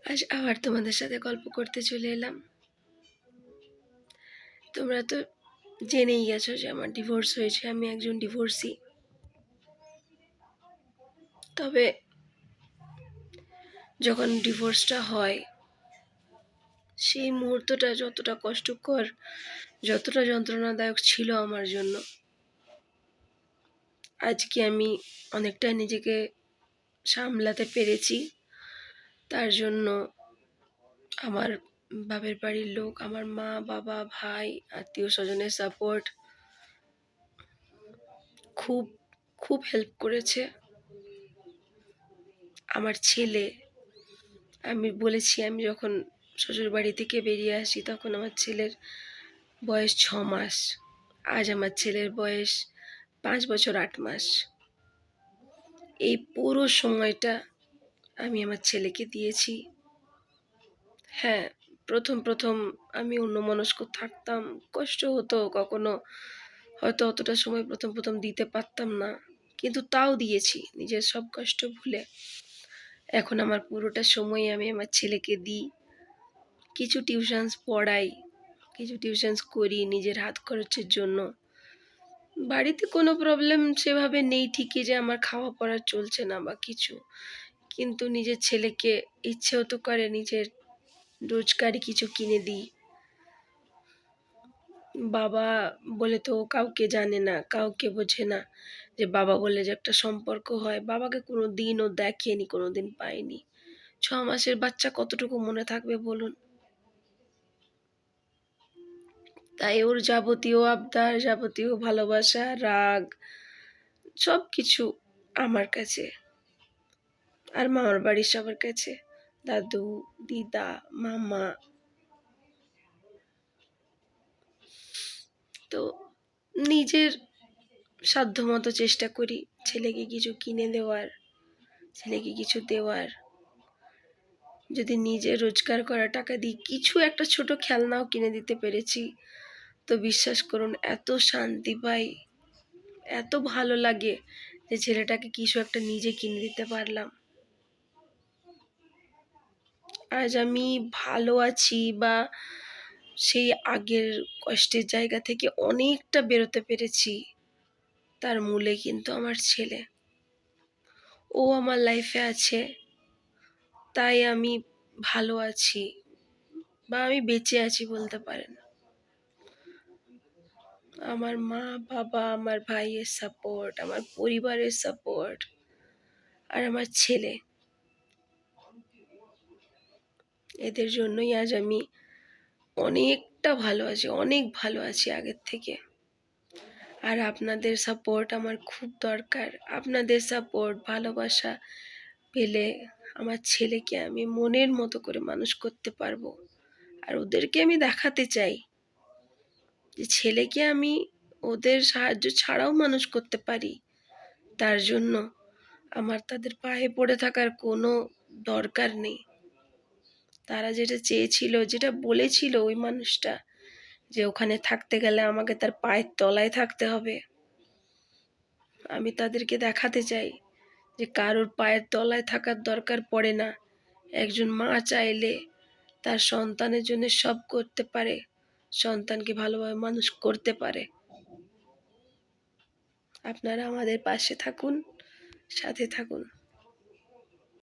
আজ আবার তোমাদের সাথে গল্প করতে চলে এলাম। তোমরা তো জেনেই গেছো যে আমার ডিভোর্স হয়েছে, আমি একজন ডিভোর্সি। তবে যখন ডিভোর্সটা হয় সেই মুহূর্তটা যতটা কষ্টকর, যতটা যন্ত্রণাদায়ক ছিল আমার জন্য, আজকে আমি অনেকটা নিজেকে সামলাতে পেরেছি। তার জন্য আমার বাপের বাড়ির লোক, আমার মা, বাবা, ভাই, আত্মীয় স্বজনের সাপোর্ট খুব খুব হেল্প করেছে। আমার ছেলে, আমি বলেছি আমি যখন শ্বশুরবাড়ি থেকে বেরিয়ে আসি তখন আমার ছেলের বয়স 6 মাস। আজ আমার ছেলের বয়স 5 বছর 8 মাস। এই পুরো সময়টা আমি আমার ছেলেকে দিয়েছি। হ্যাঁ, প্রথম প্রথম আমি অন্যমনস্ক থাকতাম, কষ্ট হতো, কখনো হয়তো অতটা সময় প্রথম প্রথম দিতে পারতাম না, কিন্তু তাও দিয়েছি নিজের সব কষ্ট ভুলে। এখন আমার পুরোটা সময় আমি আমার ছেলেকে দিই। কিছু টিউশনস পড়াই, কিছু টিউশনস করি নিজের হাত খরচের জন্য। বাড়িতে কোনো প্রবলেম সেভাবে নেই ঠিকই যে আমার খাওয়া পড়া চলছে না বা কিছু, কিন্তু নিজের ছেলেকে ইচ্ছেও তো করে নিজের রোজগারি কিছু কিনে দিই। বাবা বলে তো ও কাউকে জানে না, কাউকে বোঝে না যে বাবা বলে যে একটা সম্পর্ক হয়। বাবাকে কোনো দিন ও দেখেনি, কোনো দিন পায়নি। 6 মাসের বাচ্চা কতটুকু মনে থাকবে বলুন? তাই ওর যাবতীয় আবদার, যাবতীয় ভালোবাসা, রাগ সব কিছু আমার কাছে আর মামার বাড়ির সবার কাছে, দাদু, দিদা, মামা। তো নিজের সাধ্যমতো চেষ্টা করি ছেলেকে কিছু কিনে দেওয়ার, ছেলেকে কিছু দেওয়ার। যদি নিজে রোজগার করা টাকা দিয়ে কিছু একটা ছোট খেলনাও কিনে দিতে পেরেছি, তো বিশ্বাস করুন এত শান্তি পাই, এত ভালো লাগে যে ছেলেটাকে কিছু একটা নিজে কিনে দিতে পারলাম। আজ আমি ভালো আছি বা সেই আগের কষ্টের জায়গা থেকে অনেকটা বেরোতে পেরেছি, তার মূলে কিন্তু আমার ছেলে। ও আমার লাইফে আছে, তাই আমি ভালো আছি বা আমি বেঁচে আছি বলতে পারেন। আমার মা, বাবা, আমার ভাইয়ের সাপোর্ট, আমার পরিবারের সাপোর্ট আর আমার ছেলে, এদের জন্যই আজ আমি অনেকটা ভালো আছি, অনেক ভালো আছি আগের থেকে। আর আপনাদের সাপোর্ট আমার খুব দরকার। আপনাদের সাপোর্ট, ভালোবাসা পেলে আমার ছেলেকে আমি মনের মতো করে মানুষ করতে পারবো। আর ওদেরকে আমি দেখাতে চাই যে ছেলেকে আমি ওদের সাহায্য ছাড়াও মানুষ করতে পারি। তার জন্য আমার তাদের পায়ে পড়ে থাকার কোনো দরকার নেই। তারা যেটা চেয়েছিল, যেটা বলেছিল ওই মানুষটা, যে ওখানে থাকতে গেলে আমাকে তার পায়ের তলায় থাকতে হবে, আমি তাদেরকে দেখাতে চাই যে কারোর পায়ের তলায় থাকার দরকার পড়ে না। একজন মা চাইলে তার সন্তানের জন্য সব করতে পারে, সন্তানকে ভালোভাবে মানুষ করতে পারে। আপনারা আমাদের পাশে থাকুন, সাথে থাকুন।